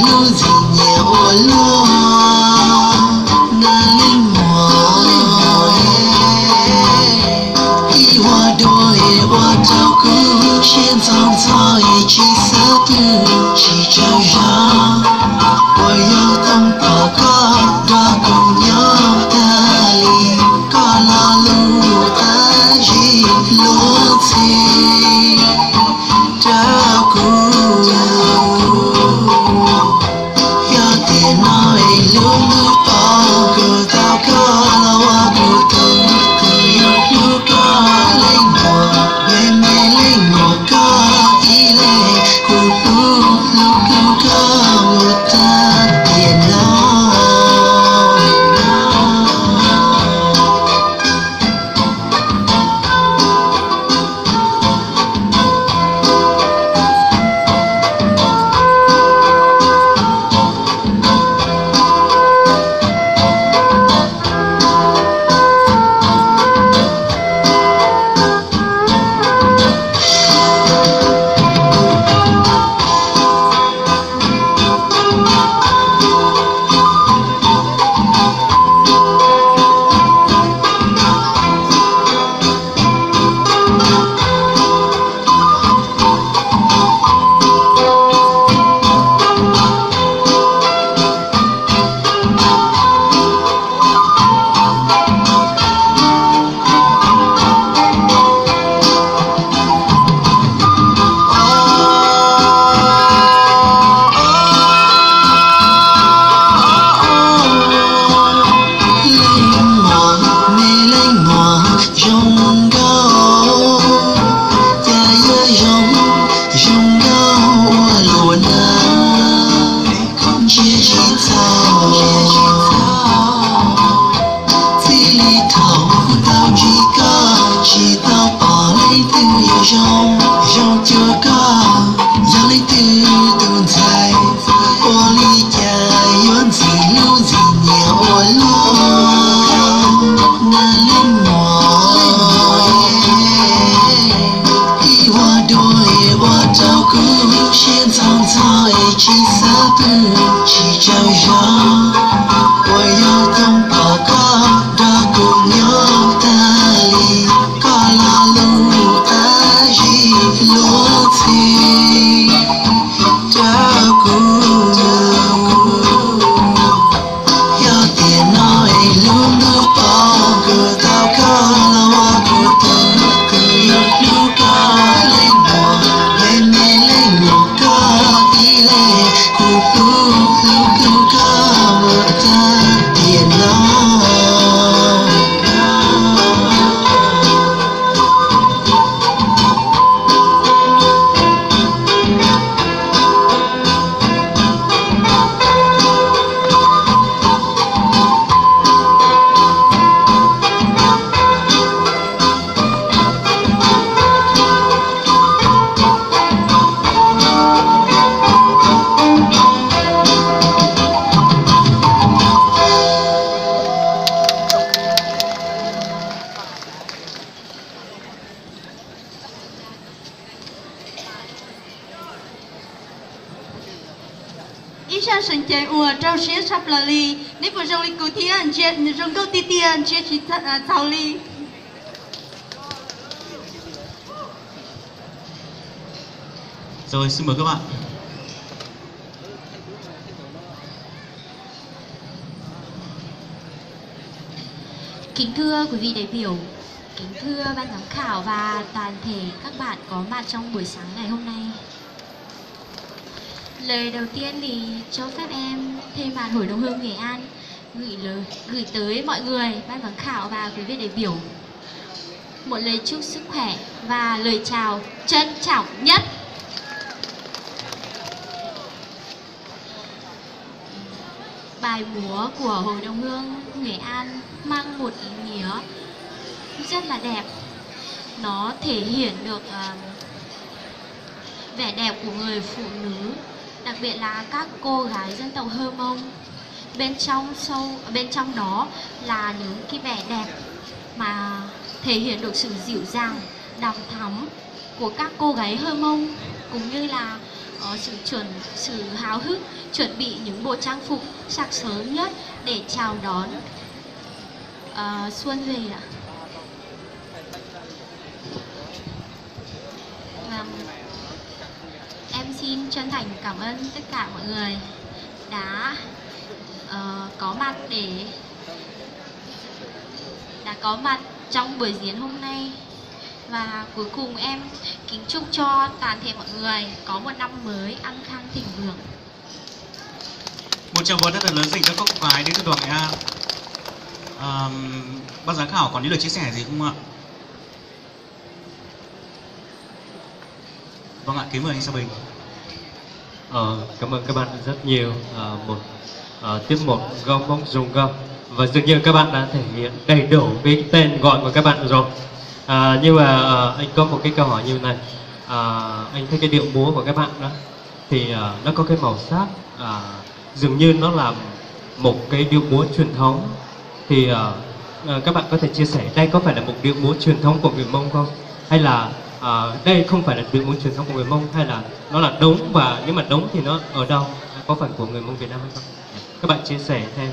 lưu gì nhiều luôn na linh mùa y hoa đôi hoa trao cứ trên dòng dõi chỉ sợ tư chỉ trao ra hoa yêu tâm có đã cùng nhau ta li có là lưu ta chỉ luôn gì trao cứ yêu tiền nói luôn luôn bao cứ tao có là hoa cứ từng cứ yêu cứ có lên mùa mê lên mùa có ý lệ cứ lúc có một ta tiền lo Isha sinh chế ua trâu xế sắp là ly nếu vừa trong ly cụ thiên chết trong câu ti tiền chết chỉ thảo ly rồi xin mời các bạn. Kính thưa quý vị đại biểu, kính thưa ban giám khảo và toàn thể các bạn có mặt trong buổi sáng ngày hôm nay. Lời đầu tiên thì cho phép em thay mặt Hội đồng hương Nghệ An gửi tới mọi người, ban giám khảo và quý vị đại biểu một lời chúc sức khỏe và lời chào trân trọng nhất. Bài múa của Hội đồng hương Nghệ An mang một ý nghĩa rất là đẹp. Nó thể hiện được vẻ đẹp của người phụ nữ, đặc biệt là các cô gái dân tộc Hơ Mông. Bên trong đó là những cái vẻ đẹp mà thể hiện được sự dịu dàng, đằm thắm của các cô gái Hơ Mông, cũng như là sự háo hức chuẩn bị những bộ trang phục sặc sỡ nhất để chào đón xuân về ạ. Em xin chân thành cảm ơn tất cả mọi người đã có mặt trong buổi diễn hôm nay. Và cuối cùng em kính chúc cho toàn thể mọi người có một năm mới an khang thịnh vượng. Một tràng vỗ rất là lớn dành cho các cô gái đến từ đoàn Nghệ An. Ban giám khảo còn những lời chia sẻ gì không ạ? Vâng ạ, kính mời anh Sa Bình. Cảm ơn các bạn rất nhiều. Tiết mục gom bóng rung gom và dường như các bạn đã thể hiện đầy đủ cái tên gọi của các bạn rồi. Nhưng mà anh có một cái câu hỏi như này. Anh thấy cái điệu múa của các bạn đó thì nó có cái màu sắc dường như nó là một cái điệu múa truyền thống. Thì các bạn có thể chia sẻ đây có phải là một điệu múa truyền thống của người Mông không? Hay là đây không phải là điệu múa truyền thống của người Mông, hay là nó là đống, và nếu mà đống thì nó ở đâu, có phải của người Mông Việt Nam hay không? Các bạn chia sẻ thêm.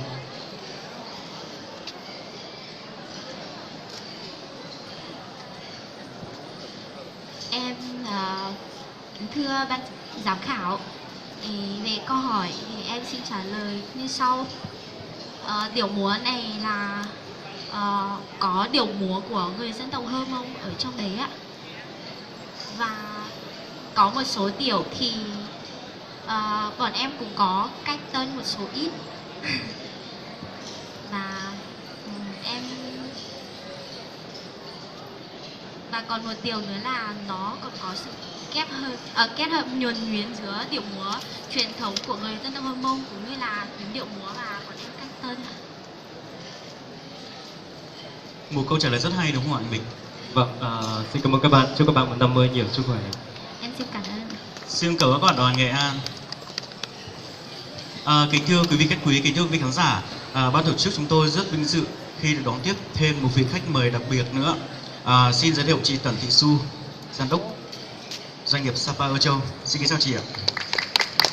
Em thưa ban giám khảo, về câu hỏi thì em xin trả lời như sau. Điệu múa này là có điệu múa của người dân tộc Hơ Mông ở trong đấy ạ. Và có một số điệu thì bọn em cũng có cách tân một số ít. Và còn một điều nữa là nó còn có sự kết hợp nhuần nhuyễn giữa điệu múa truyền thống của người dân tộc Hơ Mông cũng như là những điệu múa mà bọn em cách tân. Một câu trả lời rất hay đúng không ạ anh Bình? Vâng, xin cảm ơn các bạn. Chúc các bạn một năm mới nhiều sức khỏe. Em xin cảm ơn. Xin cảm ơn các bạn đoàn Nghệ An. Kính thưa quý vị khách quý, kính thưa quý vị khán giả, ban tổ chức chúng tôi rất vinh dự khi được đón tiếp thêm một vị khách mời đặc biệt nữa. Xin giới thiệu chị Tần Thị Xu, giám đốc doanh nghiệp Sapa Ơ Châu. Xin kính chào chị ạ.